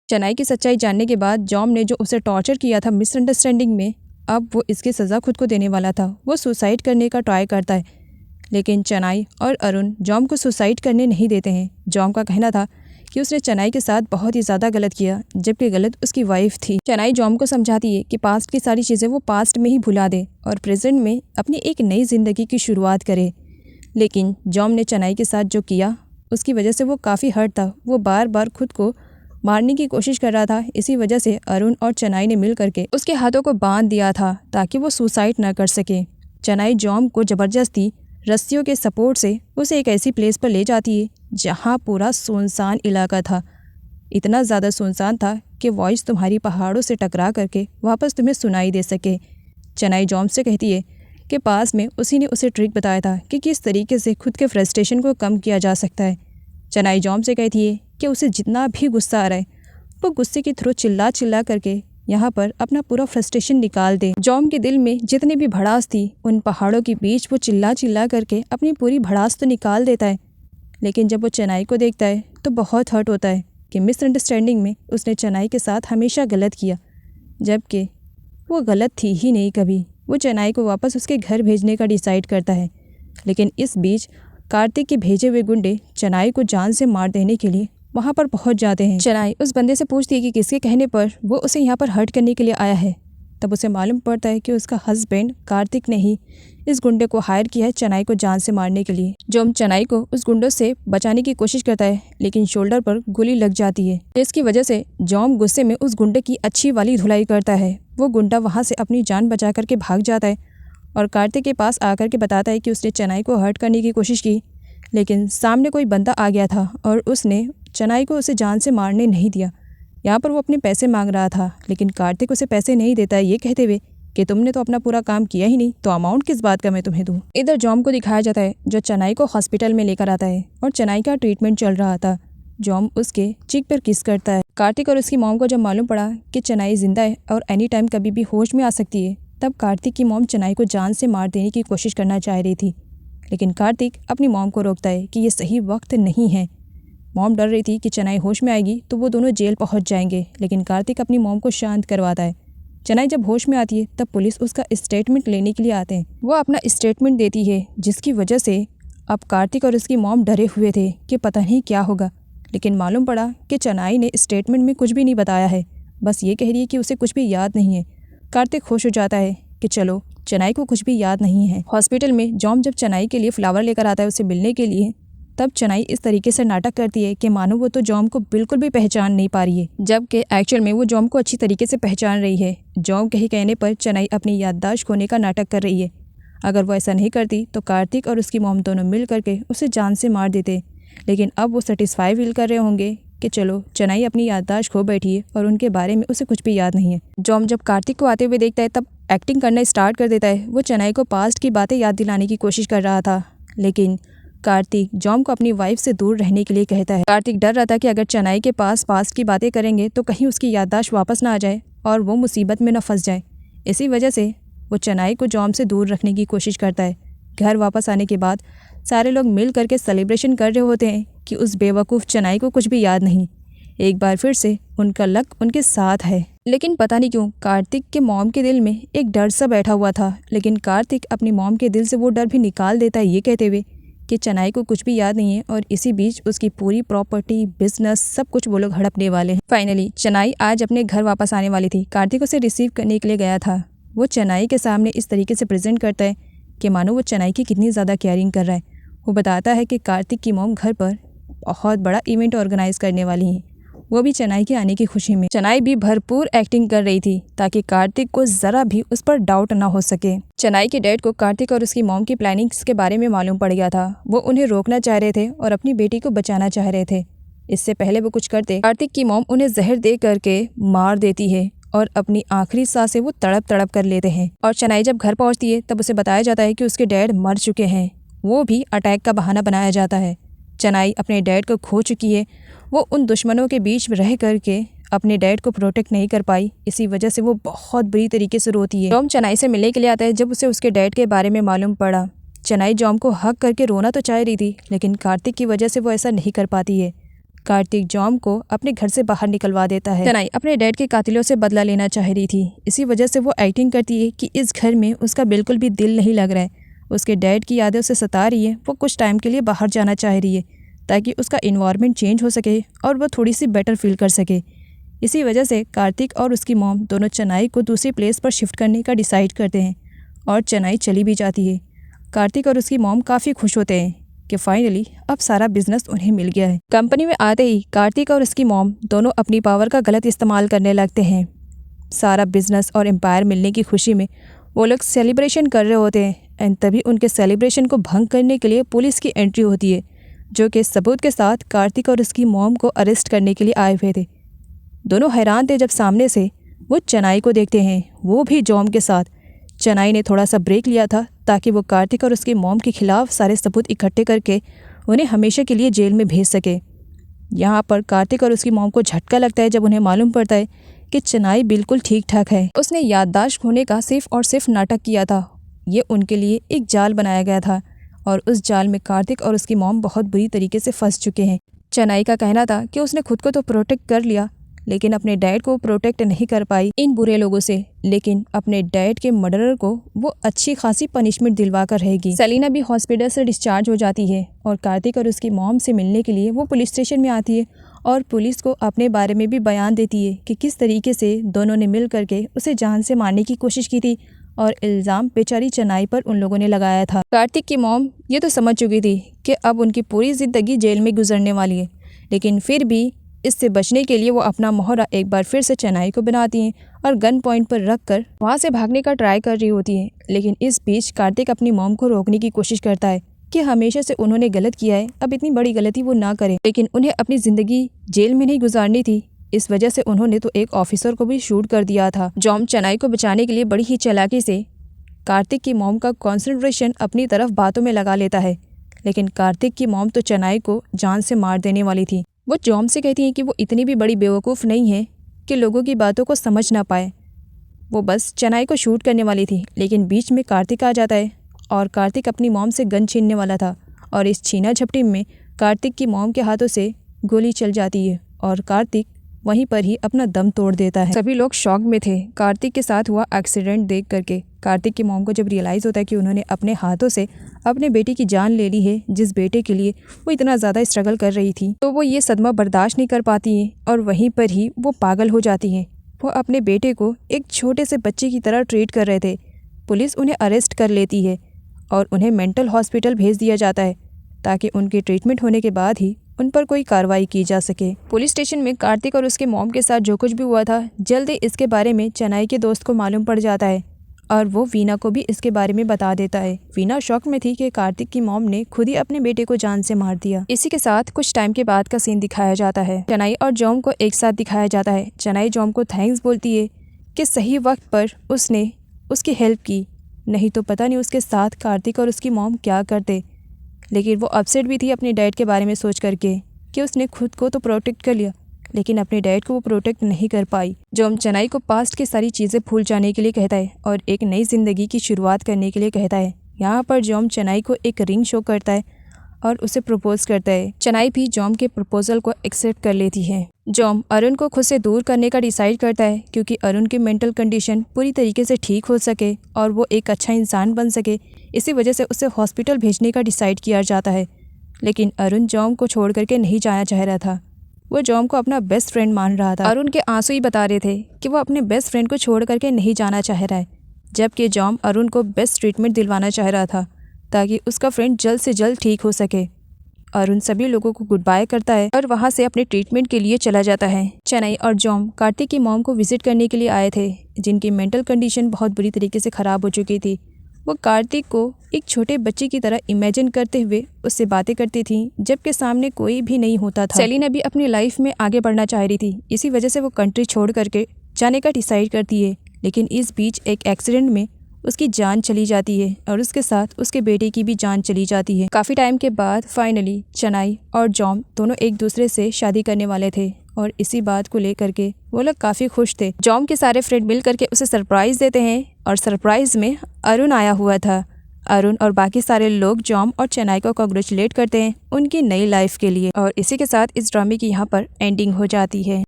चेनाई की सच्चाई जानने के बाद जॉम ने जो उसे टॉर्चर किया था मिसअंडरस्टैंडिंग में, अब वो इसकी सज़ा खुद को देने वाला था। वो सुसाइड करने का ट्राई करता है, लेकिन चेनाई और अरुण जॉम को सुसाइड करने नहीं देते हैं। जॉम का कहना था कि उसने चेनाई के साथ बहुत ही ज़्यादा गलत किया, जबकि गलत उसकी वाइफ थी। चेनाई जॉम को समझाती है कि पास्ट की सारी चीज़ें वो पास्ट में ही भुला दे और प्रेजेंट में अपनी एक नई ज़िंदगी की शुरुआत करे। लेकिन जॉम ने चेनाई के साथ जो किया उसकी वजह से वो काफ़ी हर्ट था। वो बार बार खुद को मारने की कोशिश कर रहा था। इसी वजह से अरुण और चेनाई ने मिल करके उसके हाथों को बांध दिया था ताकि वो सुसाइड न कर सके। चेनाई जॉम को ज़बरदस्ती रस्सियों के सपोर्ट से उसे एक ऐसी प्लेस पर ले जाती है जहाँ पूरा सुनसान इलाका था। इतना ज़्यादा सुनसान था कि वॉइस तुम्हारी पहाड़ों से टकरा करके वापस तुम्हें सुनाई दे सके। चेनाई जॉम से कहती है कि पास में उसी ने उसे ट्रिक बताया था कि किस तरीके से खुद के फ्रस्ट्रेशन को कम किया जा सकता है। चेनाई जॉम से कहती है कि उसे जितना भी गुस्सा आ रहा है वो गुस्से के थ्रू चिल्ला चिल्ला करके यहाँ पर अपना पूरा फ्रस्ट्रेशन निकाल दे। जॉम के दिल में जितनी भी भड़ास थी उन पहाड़ों के बीच वो चिल्ला चिल्ला करके अपनी पूरी भड़ास तो निकाल देता है। लेकिन जब वो चेनाई को देखता है तो बहुत हर्ट होता है कि मिसअंडरस्टैंडिंग में उसने चेनाई के साथ हमेशा गलत किया, जबकि वो गलत थी ही नहीं कभी। वो चेनाई को वापस उसके घर भेजने का डिसाइड करता है, लेकिन इस बीच कार्तिक के भेजे हुए गुंडे चेनाई को जान से मार देने के लिए वहाँ पर पहुँच जाते हैं। चेनाई उस बंदे से पूछती है कि किसके कहने पर वो उसे यहाँ पर हर्ट करने के लिए आया है। तब उसे मालूम पड़ता है कि उसका हस्बैंड कार्तिक ने ही इस गुंडे को हायर किया है चेनाई को जान से मारने के लिए। जॉम चेनाई को उस गुंडों से बचाने की कोशिश करता है, लेकिन शोल्डर पर गोली लग जाती है। इसकी वजह से जॉम गुस्से में उस गुंडे की अच्छी वाली धुलाई करता है। वो गुंडा वहाँ से अपनी जान बचा करके भाग जाता है और कार्तिक के पास आकर के बताता है कि उसने चेनाई को हर्ट करने की कोशिश की, लेकिन सामने कोई बंदा आ गया था और उसने चेनाई को उसे जान से मारने नहीं दिया। यहाँ पर वो अपने पैसे मांग रहा था, लेकिन कार्तिक उसे पैसे नहीं देता है, ये कहते हुए कि तुमने तो अपना पूरा काम किया ही नहीं, तो अमाउंट किस बात का मैं तुम्हें दूँ। इधर जॉम को दिखाया जाता है जो चेनाई को हॉस्पिटल में लेकर आता है और चेनाई का ट्रीटमेंट चल रहा था। जॉम उसके चीक पर किस करता है। कार्तिक और उसकी मॉम को जब मालूम पड़ा कि चेनाई जिंदा है और एनी टाइम कभी भी होश में आ सकती है, तब कार्तिक की मॉम चेनाई को जान से मार देने की कोशिश करना चाह रही थी, लेकिन कार्तिक अपनी मॉम को रोकता है कि ये सही वक्त नहीं है। मॉम डर रही थी कि चेनाई होश में आएगी तो वो दोनों जेल पहुंच जाएंगे, लेकिन कार्तिक अपनी मॉम को शांत करवाता है। चेनाई जब होश में आती है तब पुलिस उसका स्टेटमेंट लेने के लिए आते हैं। वो अपना स्टेटमेंट देती है, जिसकी वजह से अब कार्तिक और उसकी मॉम डरे हुए थे कि पता नहीं क्या होगा, लेकिन मालूम पड़ा कि चेनाई ने स्टेटमेंट में कुछ भी नहीं बताया है, बस ये कह रही है कि उसे कुछ भी याद नहीं है। कार्तिक खुश हो जाता है कि चलो चेनाई को कुछ भी याद नहीं है। हॉस्पिटल में जॉम जब चेनाई के लिए फ्लावर लेकर आता है उसे मिलने के लिए, तब चेनाई इस तरीके से नाटक करती है कि मानो वो तो जॉम को बिल्कुल भी पहचान नहीं पा रही है, जबकि एक्चुअल में वो जॉम को अच्छी तरीके से पहचान रही है। जॉम के ही कहने पर चेनाई अपनी याददाश्त खोने का नाटक कर रही है। अगर वो ऐसा नहीं करती तो कार्तिक और उसकी मॉम दोनों मिल करके उसे जान से मार देते, लेकिन अब वो सेटिस्फाई फील कर रहे होंगे कि चलो चेनाई अपनी याददाश्त खो बैठी है और उनके बारे में उसे कुछ भी याद नहीं है। जॉम जब कार्तिक को आते हुए देखता है तब एक्टिंग करना स्टार्ट कर देता है। वो चेनाई को पास्ट की बातें याद दिलाने की कोशिश कर रहा था, लेकिन कार्तिक जॉम को अपनी वाइफ से दूर रहने के लिए कहता है। कार्तिक डर रहा था कि अगर चेनाई के पास पास्ट की बातें करेंगे तो कहीं उसकी याददाश्त वापस ना आ जाए और वो मुसीबत में न फंस जाए। इसी वजह से वो चेनाई को जॉम से दूर रखने की कोशिश करता है। घर वापस आने के बाद सारे लोग मिल करके सेलिब्रेशन कर रहे होते हैं कि उस बेवकूफ़ चेनाई को कुछ भी याद नहीं। एक बार फिर से उनका लक उनके साथ है, लेकिन पता नहीं क्यों कार्तिक के मॉम के दिल में एक डर सा बैठा हुआ था, लेकिन कार्तिक अपनी मॉम के दिल से वो डर भी निकाल देता है, ये कहते हुए कि चेनाई को कुछ भी याद नहीं है और इसी बीच उसकी पूरी प्रॉपर्टी, बिजनेस, सब कुछ वो लोग हड़पने वाले हैं। फाइनली चेनाई आज अपने घर वापस आने वाली थी। कार्तिक उसे रिसीव करने के लिए गया था। वो चेनाई के सामने इस तरीके से प्रेजेंट करता है कि मानो वो चेनाई की कितनी ज़्यादा केयरिंग कर रहा है। वो बताता है कि कार्तिक की मॉम घर पर बहुत बड़ा इवेंट ऑर्गेनाइज करने वाली हैं, वो भी चेनाई के आने की खुशी में। चेनाई भी भरपूर एक्टिंग कर रही थी ताकि कार्तिक को ज़रा भी उस पर डाउट ना हो सके। चेनाई के डैड को कार्तिक और उसकी मॉम की प्लानिंग्स के बारे में मालूम पड़ गया था। वो उन्हें रोकना चाह रहे थे और अपनी बेटी को बचाना चाह रहे थे। इससे पहले वो कुछ करते, कार्तिक की मॉम उन्हें जहर दे करके मार देती है और अपनी आखिरी सांसें वो तड़प तड़प कर लेते हैं। और चेनाई जब घर पहुँचती है तब उसे बताया जाता है कि उसके डैड मर चुके हैं। वो भी अटैक का बहाना बनाया जाता है। चेनाई अपने डैड को खो चुकी है। वो उन दुश्मनों के बीच रह करके अपने डैड को प्रोटेक्ट नहीं कर पाई, इसी वजह से वो बहुत बुरी तरीके से रोती है। जॉम चेनाई से मिलने के लिए आता है। जब उसे उसके डैड के बारे में मालूम पड़ा, चेनाई जॉम को हक करके रोना तो चाह रही थी, लेकिन कार्तिक की वजह से वो ऐसा नहीं कर पाती है। कार्तिक जॉम को अपने घर से बाहर निकलवा देता है। चेनाई अपने डैड के कातिलों से बदला लेना चाह रही थी, इसी वजह से वो एक्टिंग करती है कि इस घर में उसका बिल्कुल भी दिल नहीं लग रहा है, उसके डैड की यादें उसे सता रही है, वो कुछ टाइम के लिए बाहर जाना चाह रही है ताकि उसका इन्वायरमेंट चेंज हो सके और वो थोड़ी सी बेटर फील कर सके। इसी वजह से कार्तिक और उसकी मॉम दोनों चेनाई को दूसरी प्लेस पर शिफ्ट करने का डिसाइड करते हैं और चेनाई चली भी जाती है। कार्तिक और उसकी मॉम काफ़ी खुश होते हैं कि फाइनली अब सारा बिजनेस उन्हें मिल गया है। कंपनी में आते ही कार्तिक और उसकी मॉम दोनों अपनी पावर का गलत इस्तेमाल करने लगते हैं। सारा बिजनेस और एम्पायर मिलने की खुशी में वो लोग सेलिब्रेशन कर रहे होते हैं एंड तभी उनके सेलिब्रेशन को भंग करने के लिए पुलिस की एंट्री होती है, जो कि सबूत के साथ कार्तिक और उसकी मॉम को अरेस्ट करने के लिए आए हुए थे। दोनों हैरान थे जब सामने से वो चेनाई को देखते हैं, वो भी जॉम के साथ। चेनाई ने थोड़ा सा ब्रेक लिया था ताकि वो कार्तिक और उसके मॉम के खिलाफ सारे सबूत इकट्ठे करके उन्हें हमेशा के लिए जेल में भेज सके। यहाँ पर कार्तिक और उसकी मॉम को झटका लगता है जब उन्हें मालूम पड़ता है कि चेनाई बिल्कुल ठीक ठाक है। उसने याददाश्त खोने का सिर्फ और सिर्फ नाटक किया था। ये उनके लिए एक जाल बनाया गया था और उस जाल में कार्तिक और उसकी मॉम बहुत बुरी तरीके से फंस चुके हैं। चेनाई का कहना था कि उसने खुद को तो प्रोटेक्ट कर लिया, लेकिन अपने डैड को प्रोटेक्ट नहीं कर पाई इन बुरे लोगों से, लेकिन अपने डैड के मर्डरर को वो अच्छी खासी पनिशमेंट दिलवा कर रहेगी। सेलिना भी हॉस्पिटल से डिस्चार्ज हो जाती है और कार्तिक और उसकी मॉम से मिलने के लिए वो पुलिस स्टेशन में आती है और पुलिस को अपने बारे में भी बयान देती है कि किस तरीके से दोनों ने मिल करके उसे जान से मारने की कोशिश की थी और इल्ज़ाम बेचारी चेनाई पर उन लोगों ने लगाया था। कार्तिक की मॉम ये तो समझ चुकी थी कि अब उनकी पूरी ज़िंदगी जेल में गुजरने वाली है, लेकिन फिर भी इससे बचने के लिए वो अपना मोहरा एक बार फिर से चेनाई को बनाती हैं और गन पॉइंट पर रख कर वहाँ से भागने का ट्राई कर रही होती है। लेकिन इस बीच कार्तिक अपनी मॉम को रोकने की कोशिश करता है कि हमेशा से उन्होंने गलत किया है, अब इतनी बड़ी गलती वो ना करें, लेकिन उन्हें अपनी ज़िंदगी जेल में नहीं गुजारनी थी। इस वजह से उन्होंने तो एक ऑफिसर को भी शूट कर दिया था। जॉम चेनाई को बचाने के लिए बड़ी ही चालाकी से कार्तिक की मॉम का कॉन्सेंट्रेशन अपनी तरफ बातों में लगा लेता है, लेकिन कार्तिक की मॉम तो चेनाई को जान से मार देने वाली थी। वो जॉम से कहती हैं कि वो इतनी भी बड़ी बेवकूफ़ नहीं है कि लोगों की बातों को समझ ना पाए। वो बस चेनाई को शूट करने वाली थी, लेकिन बीच में कार्तिक आ जाता है और कार्तिक अपनी मॉम से गन छीनने वाला था और इस छीना झपटी में कार्तिक की मॉम के हाथों से गोली चल जाती है और कार्तिक वहीं पर ही अपना दम तोड़ देता है। सभी लोग शॉक में थे कार्तिक के साथ हुआ एक्सीडेंट देख करके। कार्तिक की मॉम को जब रियलाइज़ होता है कि उन्होंने अपने हाथों से अपने बेटे की जान ले ली है, जिस बेटे के लिए वो इतना ज़्यादा स्ट्रगल कर रही थी, तो वो ये सदमा बर्दाश्त नहीं कर पाती हैं और वहीं पर ही वो पागल हो जाती हैं। वो अपने बेटे को एक छोटे से बच्चे की तरह ट्रीट कर रहे थे। पुलिस उन्हें अरेस्ट कर लेती है और उन्हें मेंटल हॉस्पिटल भेज दिया जाता है ताकि उनके ट्रीटमेंट होने के बाद ही उन पर कोई कार्रवाई की जा सके। पुलिस स्टेशन में कार्तिक और उसके मॉम के साथ जो कुछ भी हुआ था, जल्द ही इसके बारे में चेनाई के दोस्त को मालूम पड़ जाता है और वो वीना को भी इसके बारे में बता देता है। वीना शॉक में थी कि कार्तिक की मॉम ने खुद ही अपने बेटे को जान से मार दिया। इसी के साथ कुछ टाइम के बाद का सीन दिखाया जाता है। चेनाई और जॉम को एक साथ दिखाया जाता है। चेनाई जॉम को थैंक्स बोलती है कि सही वक्त पर उसने उसकी हेल्प की, नहीं तो पता नहीं उसके साथ कार्तिक और उसकी मॉम क्या करते। लेकिन वो अपसेट भी थी अपने डैड के बारे में सोच करके कि उसने खुद को तो प्रोटेक्ट कर लिया, लेकिन अपने डैड को वो प्रोटेक्ट नहीं कर पाई। जॉम चेनाई को पास्ट की सारी चीज़ें भूल जाने के लिए कहता है और एक नई ज़िंदगी की शुरुआत करने के लिए कहता है। यहाँ पर जॉम चेनाई को एक रिंग शो करता है और उसे प्रपोज करता है। चेनाई भी जॉम के प्रपोजल को एक्सेप्ट कर लेती है। जॉम अरुण को खुद से दूर करने का डिसाइड करता है क्योंकि अरुण की मेंटल कंडीशन पूरी तरीके से ठीक हो सके और वो एक अच्छा इंसान बन सके। इसी वजह से उसे हॉस्पिटल भेजने का डिसाइड किया जाता है। लेकिन अरुण जॉम को छोड़ करके नहीं जाना चाह रहा था। वो जॉम को अपना बेस्ट फ्रेंड मान रहा था। अरुण के आंसू ही बता रहे थे कि वो अपने बेस्ट फ्रेंड को छोड़ करके नहीं जाना चाह रहा है, जबकि जॉम अरुण को बेस्ट ट्रीटमेंट दिलवाना चाह रहा था ताकि उसका फ्रेंड जल्द से जल्द ठीक हो सके। अरुण सभी लोगों को गुड बाय करता है और वहाँ से अपने ट्रीटमेंट के लिए चला जाता है। चेनाई और जॉम कार्तिक की मॉम को विजिट करने के लिए आए थे, जिनकी मेंटल कंडीशन बहुत बुरी तरीके से ख़राब हो चुकी थी। वो कार्तिक को एक छोटे बच्चे की तरह इमेजिन करते हुए उससे बातें करती थी, जबकि सामने कोई भी नहीं होता था। सेलिना भी अपनी लाइफ में आगे बढ़ना चाह रही थी, इसी वजह से वो कंट्री छोड़ करके जाने का डिसाइड करती है। लेकिन इस बीच एक एक्सीडेंट में उसकी जान चली जाती है और उसके साथ उसके बेटे की भी जान चली जाती है। काफ़ी टाइम के बाद फाइनली चेनाई और जॉम दोनों एक दूसरे से शादी करने वाले थे और इसी बात को लेकर के वो लोग काफ़ी खुश थे। जॉम के सारे फ्रेंड मिल करके उसे सरप्राइज़ देते हैं और सरप्राइज़ में अरुण आया हुआ था। अरुण और बाकी सारे लोग जॉम और चेन्नई को कॉन्ग्रेचुलेट करते हैं उनकी नई लाइफ के लिए। और इसी के साथ इस ड्रामे की यहाँ पर एंडिंग हो जाती है।